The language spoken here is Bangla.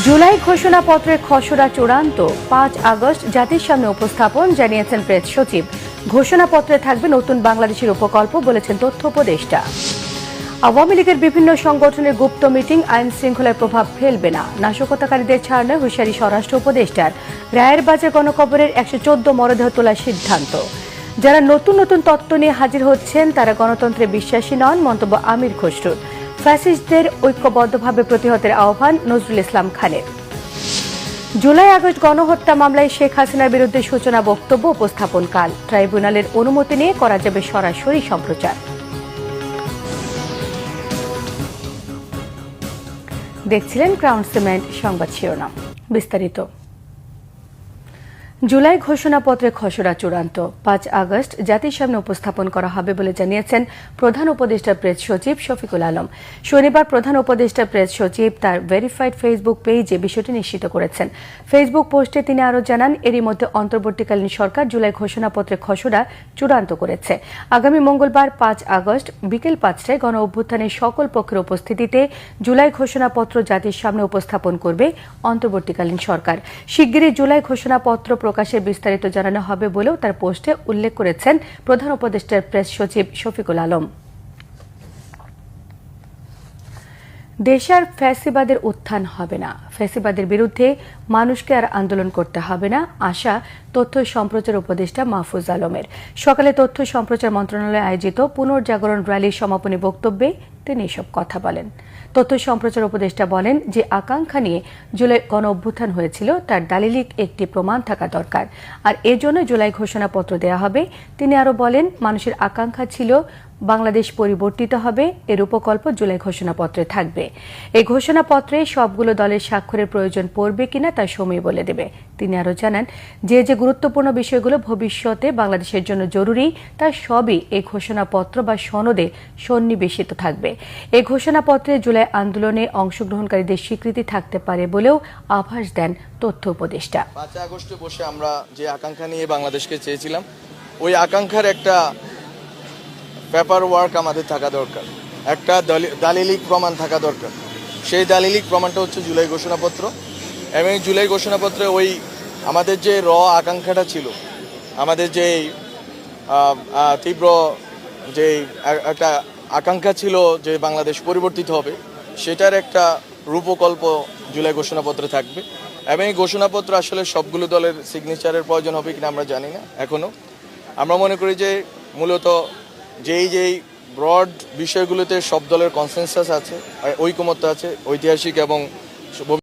জুলাই ঘোষণাপত্রের খসড়া চূড়ান্ত 5 আগস্ট জাতির সামনে উপস্থাপন, জানিয়েছেন প্রেস সচিব। ঘোষণাপত্রে থাকবে নতুন বাংলাদেশের উপকল্প, বলেছেন তথ্য উপদেষ্টা। আওয়ামী লীগের বিভিন্ন সংগঠনের গুপ্ত মিটিং আইন শৃঙ্খলায় প্রভাব ফেলবে না, নাশকতাকারীদের ছাড় নয় হুঁশিয়ারি স্বরাষ্ট্র উপদেষ্টার। রায়ের বাজে গণকবরের 114 মরদেহ তোলার সিদ্ধান্ত। যারা নতুন নতুন তত্ত্ব নিয়ে হাজির হচ্ছেন তারা গণতন্ত্রে বিশ্বাসী নন, মন্তব্য আমির খসরুর। ফ্যাসিস্টদের ঐক্যবদ্ধভাবে প্রতিহতের আহ্বান নজরুল ইসলাম খানের। জুলাই আগস্ট গণহত্যা মামলায় শেখ হাসিনার বিরুদ্ধে সূচনা বক্তব্য উপস্থাপন কাল। ট্রাইব্যুনালের অনুমতি নিয়ে করা যাবে সরাসরি সম্প্রচার। দেখছিলেন ক্রাউন সিমেন্ট সংবাদ শিরোনাম। বিস্তারিত। জুলাই ঘোষণাপত্রের খসড়া চূড়ান্ত 5 আগস্ট জাতির সামনে উপস্থাপন করা হবে বলে জানিয়েছেন প্রধান উপদেষ্টা প্রেস সচিব শফিকুল আলম। শনিবার প্রধান উপদেষ্টা প্রেস সচিব তার ভেরিফাইড ফেসবুক পেজে বিষয়টি নিশ্চিত করেছেন। ফেসবুক পোস্টে তিনি আরও জানান, এরই মধ্যে অন্তর্বর্তীকালীন সরকার জুলাই ঘোষণাপত্রের খসড়া চূড়ান্ত করেছে। আগামী মঙ্গলবার 5 আগস্ট বিকেল 5টায় গণ অভ্যুত্থানের সকল পক্ষের উপস্থিতিতে জুলাই ঘোষণাপত্র জাতির সামনে উপস্থাপন করবে অন্তর্বর্তীকালীন সরকার। শিগগিরই জুলাই ঘোষণাপত্র প্রকাশের বিস্তারিত জানানো হবে বলেও তার পোস্টে উল্লেখ করেছেন প্রধান উপদেষ্টার প্রেস সচিব শফিকুল আলম। দেশে আর ফ্যাসিবাদের উত্থান হবে না, ফ্যাসিবাদের বিরুদ্ধে মানুষকে আর আন্দোলন করতে হবে না, আশা তথ্য সম্প্রচার উপদেষ্টা মাহফুজ আলমের। সকালে তথ্য সম্প্রচার মন্ত্রণালয়ে আয়োজিত পুনর্জাগরণ র্যালির সমাপনী বক্তব্যে তিনি এসব কথা বলেন। তথ্য সম্প্রচার উপদেষ্টা বলেন, যে আকাঙ্ক্ষা নিয়ে জুলাই গণ অভ্যুত্থান হয়েছিল তার দালিলিক একটি প্রমাণ থাকা দরকার, আর এজন্য জুলাই ঘোষণাপত্র দেয়া হবে। তিনি আরও বলেন, মানুষের আকাঙ্ক্ষা ছিল বাংলাদেশ পরিবর্তিত হবে, এর উপকল্প জুলাই ঘোষণাপত্রে থাকবে। এই ঘোষণাপত্রে সবগুলো দলের স্বাক্ষরের প্রয়োজন পড়বে কিনা তা সময় বলে দেবে। তিনি আরও জানান, যে যে গুরুত্বপূর্ণ বিষয়গুলো ভবিষ্যতে বাংলাদেশের জন্য জরুরি তা সবই এই ঘোষণাপত্র বা সনদে সন্নিবেশিত থাকবে। এই ঘোষণাপত্রে জুলাই আন্দোলনে অংশগ্রহণকারীদের স্বীকৃতি থাকতে পারে বলেও আভাস দেন তথ্য উপদেষ্টা। 5 আগস্টে বসে আমরা যে আকাঙ্ক্ষা নিয়ে বাংলাদেশকে চেয়েছিলাম, ওই আকাঙ্ক্ষার একটা পেপার ওয়ার্ক আমাদের থাকা দরকার, একটা দালিলিক প্রমাণ থাকা দরকার। সেই দালিলিক প্রমাণটা হচ্ছে জুলাই ঘোষণাপত্র। এবং জুলাই ঘোষণাপত্রে ওই আমাদের যে আকাঙ্ক্ষাটা ছিল, আমাদের যে তীব্র যে একটা আকাঙ্ক্ষা ছিল যে বাংলাদেশ পরিবর্তিত হবে, সেটার একটা রূপকল্প জুলাই ঘোষণাপত্রে থাকবে। এবং এই ঘোষণাপত্র আসলে সবগুলো দলের সিগনেচারের প্রয়োজন হবে কিনা আমরা জানি না এখনও। আমরা মনে করি যে মূলত যেই ব্রড বিষয়গুলোতে সব দলের কনসেনসাস আছে, ঐকমত্য আছে, ঐতিহাসিক এবং